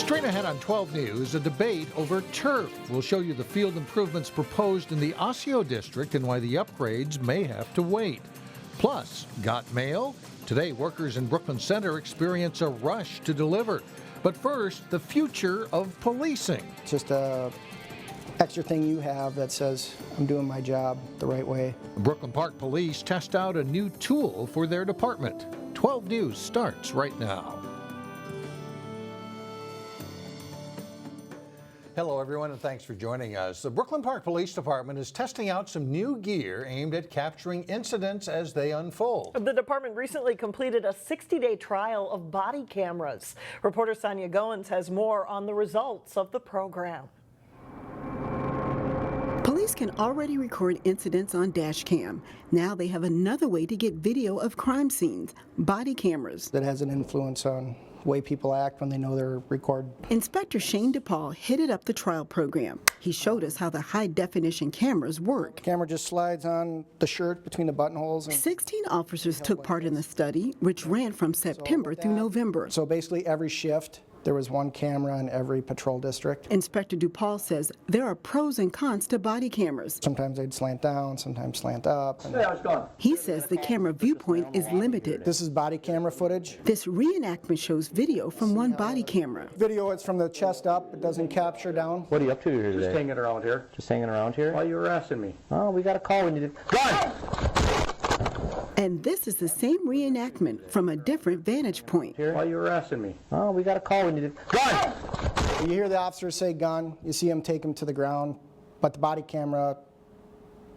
Straight ahead on 12 News, a debate over turf. We'll show you the field improvements proposed in the Osseo district and why the upgrades may have to wait. Plus, got mail? Today, workers in Brooklyn Center experience a rush to deliver. But first, the future of policing. Just a extra thing you have that says, I'm doing my job the right way. Brooklyn Park Police test out a new tool for their department. 12 News starts right now. Hello, everyone, and thanks for joining us. The Brooklyn Park Police Department is testing out some new gear aimed at capturing incidents as they unfold. The department recently completed a 60-day trial of body cameras. Reporter Sonia Goins has more on the results of the program. Police can already record incidents on dash cam. Now they have another way to get video of crime scenes, body cameras. That has an influence on the way people act when they know they're recorded. Inspector Shane DePaul headed up the trial program. He showed us how the high-definition cameras work. The camera just slides on the shirt between the buttonholes. 16 officers took part in the study, which ran from September through November. So basically every shift, there was one camera in every patrol district. Inspector DePaul says there are pros and cons to body cameras. Sometimes they'd slant down, sometimes slant up. He says the camera viewpoint is limited. This is body camera footage. This reenactment shows video from one body camera. Video, it's from the chest up. It doesn't capture down. What are you up to here today? Just hanging around here. Just hanging around here? Why are you harassing me? Oh, we got a call. We need to... Gun! And this is the same reenactment from a different vantage point. Why are you harassing me? Oh, we got a call. We need to... Gun! You hear the officers say gun, you see him take him to the ground, but the body camera,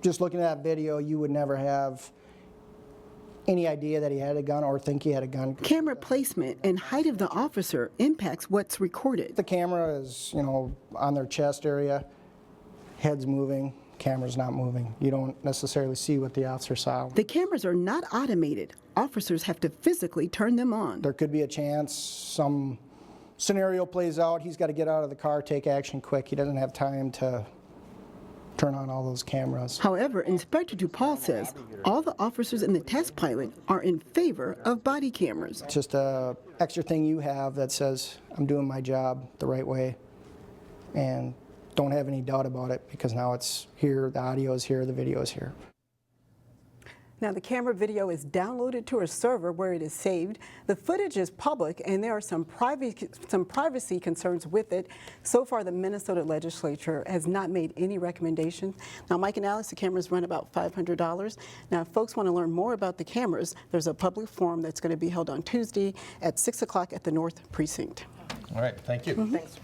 just looking at that video, you would never have any idea that he had a gun or think he had a gun. Camera placement and height of the officer impacts what's recorded. The camera is, on their chest area, head's moving. Camera's not moving. You don't necessarily see what the officer saw. The cameras are not automated. Officers have to physically turn them on. There could be a chance some scenario plays out. He's got to get out of the car, take action quick. He doesn't have time to turn on all those cameras. However, Inspector DePaul says all the officers in the test pilot are in favor of body cameras. It's just a extra thing you have that says, I'm doing my job the right way. And don't have any doubt about it, because now it's here, the audio is here, the video is here. Now the camera video is downloaded to a server where it is saved. The footage is public and there are some privacy concerns with it. So far the Minnesota legislature has not made any recommendations. Now Mike and Alex, the cameras run about $500. Now if folks want to learn more about the cameras, there's a public forum that's going to be held on Tuesday at 6 o'clock at the North Precinct. All right, thank you. Thanks.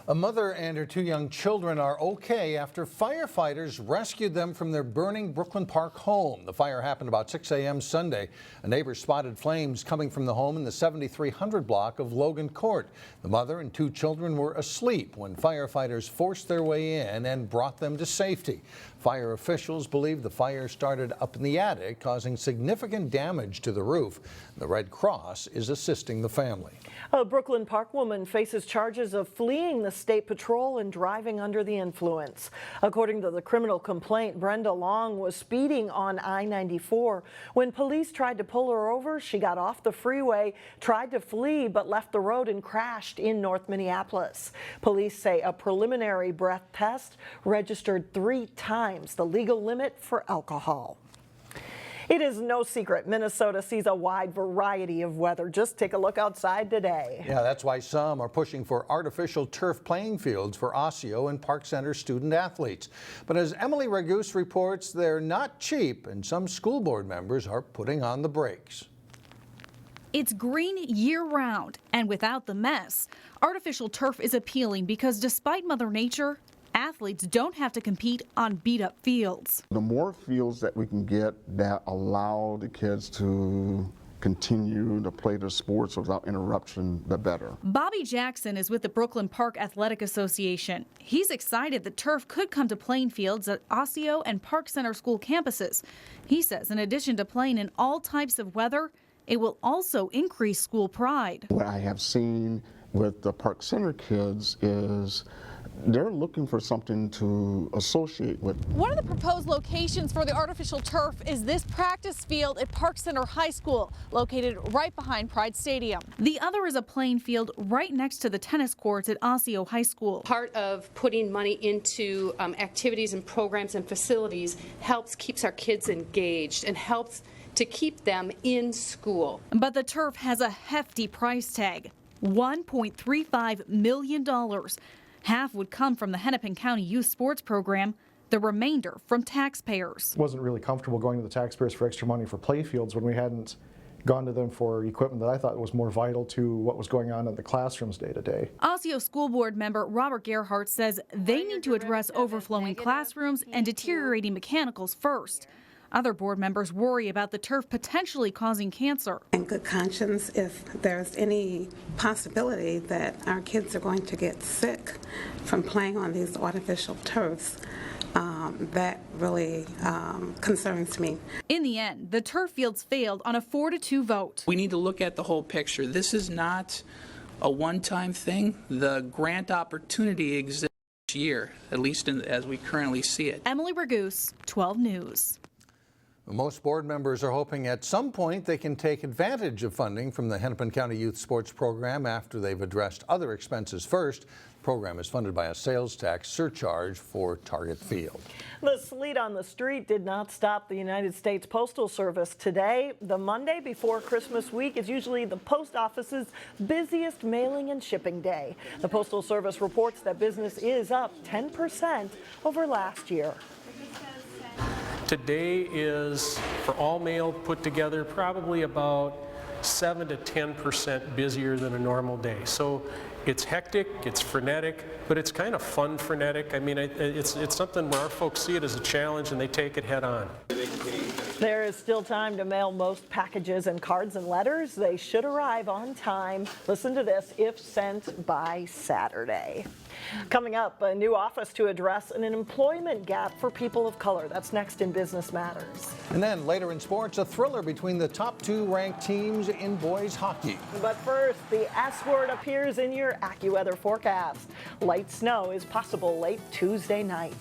A mother and her two young children are okay after firefighters rescued them from their burning Brooklyn Park home. The fire happened about 6 a.m. Sunday. A neighbor spotted flames coming from the home in the 7300 block of Logan Court. The mother and two children were asleep when firefighters forced their way in and brought them to safety. Fire officials believe the fire started up in the attic, causing significant damage to the roof. The Red Cross is assisting the family. A Brooklyn Park woman faces charges of fleeing the state patrol and driving under the influence. According to the criminal complaint, Brenda Long was speeding on I-94. When police tried to pull her over, she got off the freeway, tried to flee, but left the road and crashed in North Minneapolis. Police say a preliminary breath test registered 3 times the legal limit for alcohol. It is no secret Minnesota sees a wide variety of weather. Just take a look outside today. Yeah, that's why some are pushing for artificial turf playing fields for Osseo and Park Center student athletes. But as Emily Ragus reports, they're not cheap, and some school board members are putting on the brakes. It's green year-round, and without the mess. Artificial turf is appealing because despite Mother Nature, athletes don't have to compete on beat-up fields. The more fields that we can get that allow the kids to continue to play their sports without interruption, the better. Bobby Jackson is with the Brooklyn Park Athletic Association. He's excited the turf could come to playing fields at Osseo and Park Center school campuses. He says in addition to playing in all types of weather, it will also increase school pride. What I have seen with the Park Center kids is they're looking for something to associate with. One of the proposed locations for the artificial turf is this practice field at Park Center High School, located right behind Pride Stadium. The other is a playing field right next to the tennis courts at Osseo High School. Part of putting money into activities and programs and facilities keeps our kids engaged and helps to keep them in school. But the turf has a hefty price tag, $1.35 million. Half would come from the Hennepin County Youth Sports Program, the remainder from taxpayers. Wasn't really comfortable going to the taxpayers for extra money for play fields when we hadn't gone to them for equipment that I thought was more vital to what was going on in the classrooms day to day. Osseo School Board member Robert Gerhardt says they need to address overflowing classrooms and deteriorating mechanicals first. Other board members worry about the turf potentially causing cancer. In good conscience, if there's any possibility that our kids are going to get sick from playing on these artificial turfs, that really concerns me. In the end, the turf fields failed on a 4-2 vote. We need to look at the whole picture. This is not a one-time thing. The grant opportunity exists each year, at least as we currently see it. Emily Ragoose, 12 News. Most board members are hoping at some point they can take advantage of funding from the Hennepin County Youth Sports Program after they've addressed other expenses first. The program is funded by a sales tax surcharge for Target Field. The sleet on the street did not stop the United States Postal Service today. The Monday before Christmas week is usually the post office's busiest mailing and shipping day. The Postal Service reports that business is up 10% over last year. Today is, for all mail put together, probably about 7 to 10% busier than a normal day. So it's hectic, it's frenetic, but it's kind of fun frenetic. I mean, it's something where our folks see it as a challenge and they take it head on. There is still time to mail most packages and cards and letters. They should arrive on time. Listen to this, if sent by Saturday. Coming up, a new office to address an employment gap for people of color. That's next in Business Matters. And then later in sports, a thriller between the top 2 ranked teams in boys hockey. But first, the S word appears in your AccuWeather forecast. Light snow is possible late Tuesday night.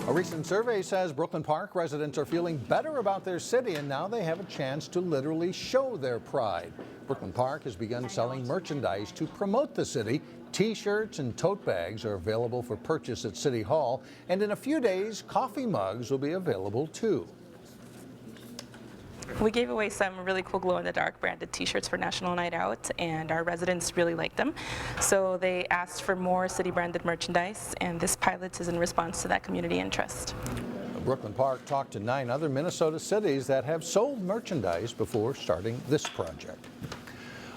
A recent survey says Brooklyn Park residents are feeling better about their city, and now they have a chance to literally show their pride. Brooklyn Park has begun selling merchandise to promote the city. T-shirts and tote bags are available for purchase at City Hall, and in a few days, coffee mugs will be available too. We gave away some really cool glow-in-the-dark branded T-shirts for National Night Out, and our residents really liked them. So they asked for more city-branded merchandise, and this pilot is in response to that community interest. Brooklyn Park talked to 9 other Minnesota cities that have sold merchandise before starting this project.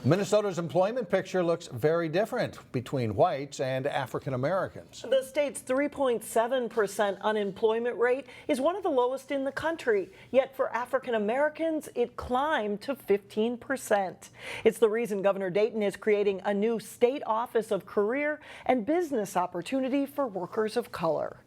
Minnesota's employment picture looks very different between whites and African Americans. The state's 3.7% unemployment rate is one of the lowest in the country. Yet for African Americans, it climbed to 15%. It's the reason Governor Dayton is creating a new state office of career and business opportunity for workers of color.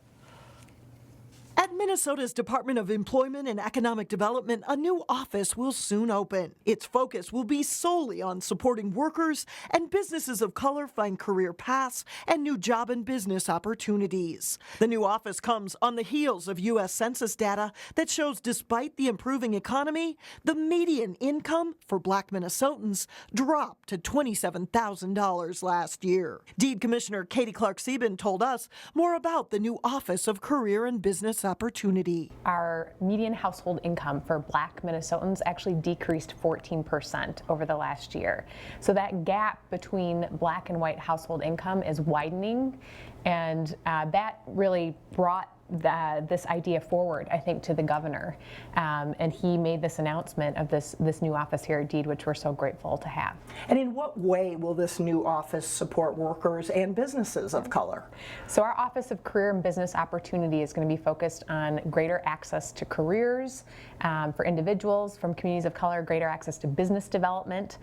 At Minnesota's Department of Employment and Economic Development, a new office will soon open. Its focus will be solely on supporting workers and businesses of color find career paths and new job and business opportunities. The new office comes on the heels of U.S. Census data that shows despite the improving economy, the median income for Black Minnesotans dropped to $27,000 last year. Deed Commissioner Katie Clark-Sieben told us more about the new Office of Career and Business Opportunity. Our median household income for Black Minnesotans actually decreased 14% over the last year. So that gap between Black and white household income is widening, and that really brought this idea forward, I think, to the governor, and he made this announcement of this new office here at Deed, which we're so grateful to have. And in what way will this new office support workers and businesses of color? So our Office of Career and Business Opportunity is going to be focused on greater access to careers for individuals from communities of color, greater access to business development,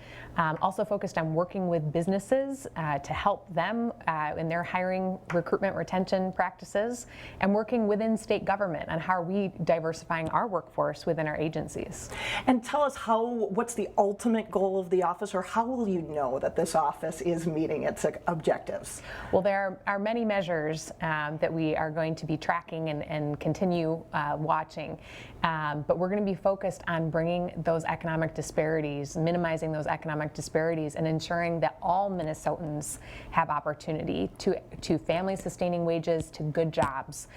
also focused on working with businesses to help them in their hiring, recruitment, retention practices, and working working within state government on how are we diversifying our workforce within our agencies. And tell us what's the ultimate goal of the office, or how will you know that this office is meeting its objectives? Well, there are many measures that we are going to be tracking and continue watching, but we're going to be focused on bringing those economic disparities, minimizing those economic disparities, and ensuring that all Minnesotans have opportunity to family-sustaining wages, to good jobs.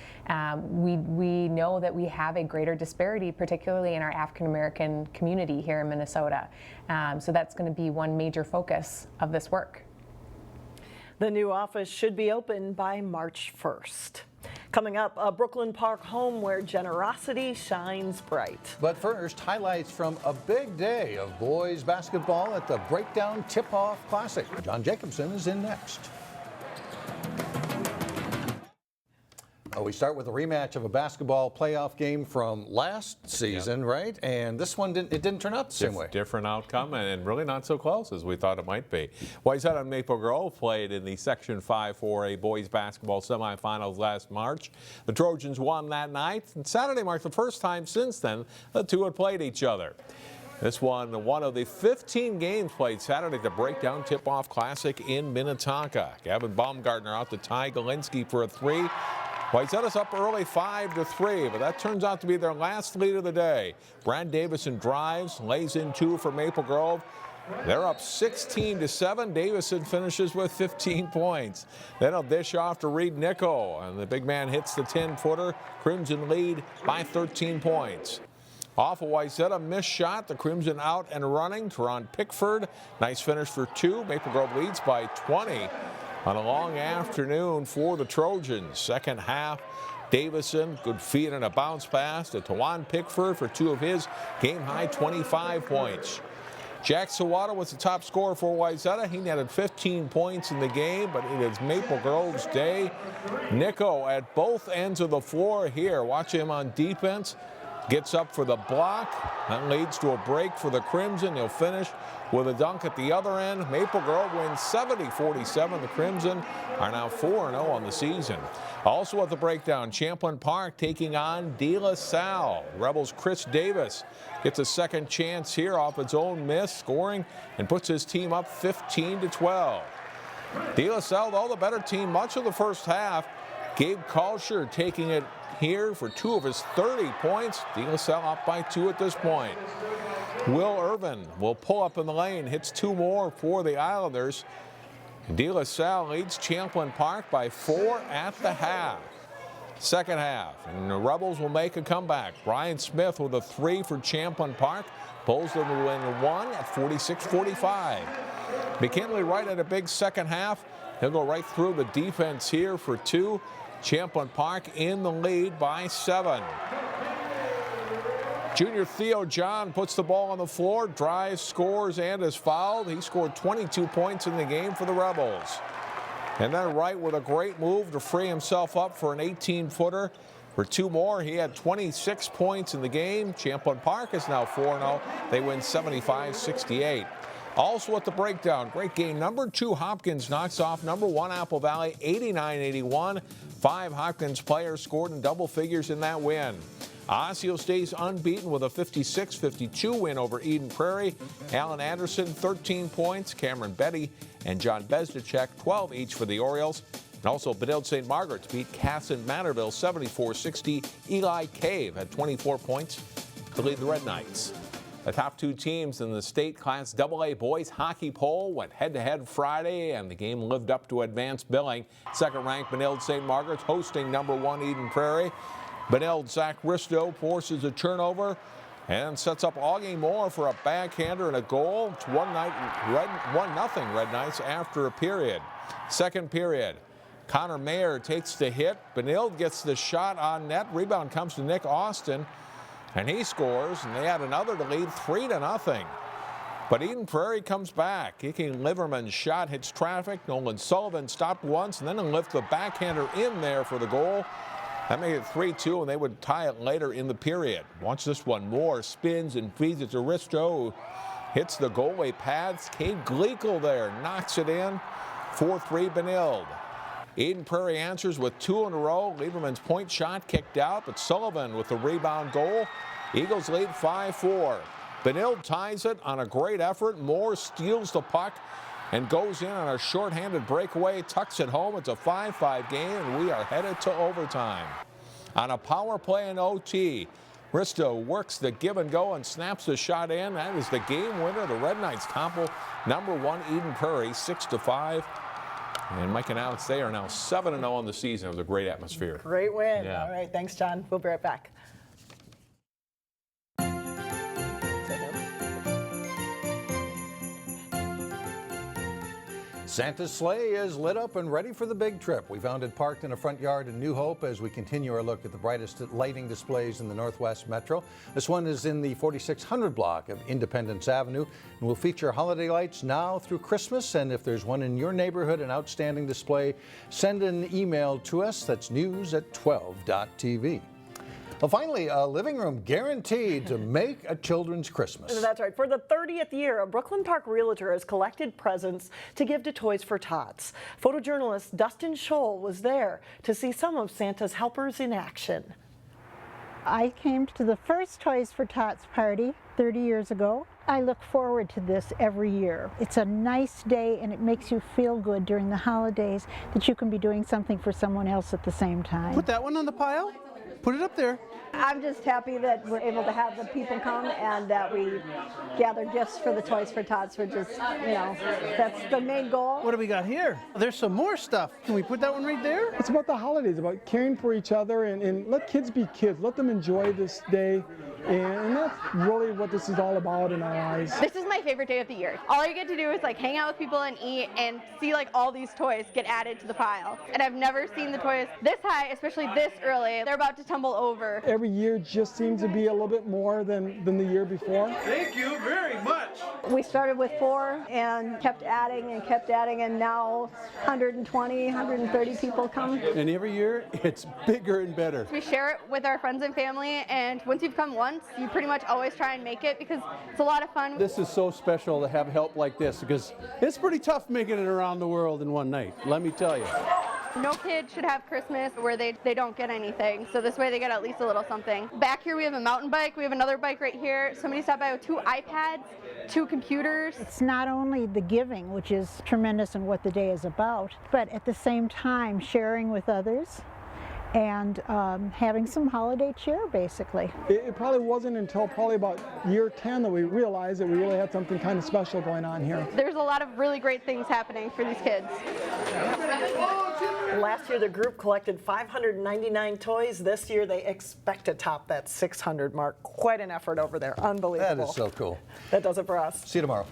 We know that we have a greater disparity, particularly in our African-American community here in Minnesota. So that's going to be one major focus of this work. The new office should be open by March 1st. Coming up, a Brooklyn Park home where generosity shines bright. But first, highlights from a big day of boys basketball at the Breakdown Tipoff Classic. John Jacobson is in next. We start with a rematch of a basketball playoff game from last season, right? And this one didn't turn out the same way. Different outcome, and really not so close as we thought it might be. Wayzata and Maple Grove played in the Section 5 4A boys basketball semifinals last March. The Trojans won that night, and Saturday marked the first time since then the two had played each other. This one of the 15 games played Saturday at the Breakdown Tip-Off Classic in Minnetonka. Gavin Baumgartner out to Ty Galinsky for a three. Wayzata's up early 5-3, but that turns out to be their last lead of the day. Brad Davison drives, lays in two for Maple Grove. They're up 16-7. Davison finishes with 15 points. Then a dish off to Reed Nico, and the big man hits the 10-footer. Crimson lead by 13 points. Off of Wayzata, missed shot. The Crimson out and running. Teron Pickford, nice finish for two. Maple Grove leads by 20. On a long afternoon for the Trojans. Second half, Davison, good feed and a bounce pass to Teron Pickford for two of his game-high 25 points. Jack Sawada was the top scorer for Wayzata. He netted 15 points in the game, but it is Maple Grove's day. Nico at both ends of the floor here. Watch him on defense. Gets up for the block. That leads to a break for the Crimson. He'll finish with a dunk at the other end. Maple Grove wins 70-47. The Crimson are now 4-0 on the season. Also at the Breakdown, Champlin Park taking on De La Salle. Rebels' Chris Davis gets a second chance here off its own miss, scoring, and puts his team up 15-12. De La Salle, though, the better team much of the first half. Gabe Kalsher taking it here for two of his 30 points. De La Salle up by 2 at this point. Will Irvin will pull up in the lane, hits 2 more for the Islanders. De La Salle leads Champlin Park by 4 at the half. Second half, and the Rebels will make a comeback. Brian Smith with a 3 for Champlin Park. Pulls them to win 1 at 46-45. McKinley Wright had a big second half. He'll go right through the defense here for 2. Champlin Park in the lead by 7. Junior Theo John puts the ball on the floor, drives, scores, and is fouled. He scored 22 points in the game for the Rebels. And then Wright with a great move to free himself up for an 18-footer. For 2 more, he had 26 points in the game. Champlin Park is now 4-0. They win 75-68. Also at the Breakdown, great game. Number 2 Hopkins knocks off number 1 Apple Valley 89-81. 5 Hopkins players scored in double figures in that win. Osseo stays unbeaten with a 56-52 win over Eden Prairie. Alan Anderson 13 points, Cameron Betty and John Bezdacek 12 each for the Orioles. And also Benilde-St. Margaret beat Casson Manorville 74-60. Eli Cave had 24 points to lead the Red Knights. The top 2 teams in the state Class AA boys hockey poll went head-to-head Friday, and the game lived up to advanced billing. Second-ranked Benilde-St. Margaret hosting number 1 Eden Prairie. Benilde Zach Risto forces a turnover and sets up Augie Moore for a backhander and a goal. It's 1-0 Red Knights after a period. Second period, Connor Mayer takes the hit. Benilde gets the shot on net. Rebound comes to Nick Austin, and he scores, and they add another to lead 3-0. But Eden Prairie comes back. Kicking Liverman's shot hits traffic. Nolan Sullivan stopped once and then lift the backhander in there for the goal. That made it 3-2, and they would tie it later in the period. Watch this one. Moore spins and feeds it to Risto. Hits the goalie pads. Cade Gleekle there knocks it in. 4-3 Benilde. Eden Prairie answers with 2 in a row. Lieberman's point shot kicked out, but Sullivan with the rebound goal. Eagles lead 5-4. Benilde ties it on a great effort. Moore steals the puck and goes in on a shorthanded breakaway, tucks it home. It's a 5-5 game, and we are headed to overtime. On a power play in OT, Risto works the give and go and snaps the shot in. That is the game winner. The Red Knights topple #1 Eden Prairie 6-5. And Mike announced they are now 7-0 on the season. It was a great atmosphere. Great win. Yeah. All right, thanks, John. We'll be right back. Santa's sleigh is lit up and ready for the big trip. We found it parked in a front yard in New Hope as we continue our look at the brightest lighting displays in the Northwest Metro. This one is in the 4600 block of Independence Avenue and will feature holiday lights now through Christmas. And if there's one in your neighborhood, an outstanding display, send an email to us. That's news@12.tv. Well, finally, a living room guaranteed to make a children's Christmas. That's right. For the 30th year, a Brooklyn Park realtor has collected presents to give to Toys for Tots. Photojournalist Dustin Scholl was there to see some of Santa's helpers in action. I came to the first Toys for Tots party 30 years ago. I look forward to this every year. It's a nice day and it makes you feel good during the holidays that you can be doing something for someone else at the same time. Put that one on the pile. Put it up there. I'm just happy that we're able to have the people come and that we gather gifts for the Toys for Tots, which is, that's the main goal. What do we got here? There's some more stuff. Can we put that one right there? It's about the holidays, about caring for each other and let kids be kids. Let them enjoy this day. And that's really what this is all about in our eyes. This is my favorite day of the year. All I get to do is hang out with people and eat and see all these toys get added to the pile. And I've never seen the toys this high, especially this early. They're about to tumble over. Every year just seems to be a little bit more than the year before. Thank you very much. We started with 4 and kept adding and now 120, 130 people come. And every year it's bigger and better. We share it with our friends and family, and once you've come once, you pretty much always try and make it because it's a lot of fun. This is so special to have help like this because it's pretty tough making it around the world in one night, let me tell you. No kid should have Christmas where they don't get anything, so this way they get at least a little something. Back here we have a mountain bike, we have another bike right here. Somebody stopped by with 2 iPads, 2 computers. It's not only the giving, which is tremendous and what the day is about, but at the same time sharing with others and having some holiday cheer, basically. It probably wasn't until probably about year 10 that we realized that we really had something kind of special going on here. There's a lot of really great things happening for these kids. Last year, the group collected 599 toys. This year, they expect to top that 600 mark. Quite an effort over there. Unbelievable. That is so cool. That does it for us. See you tomorrow.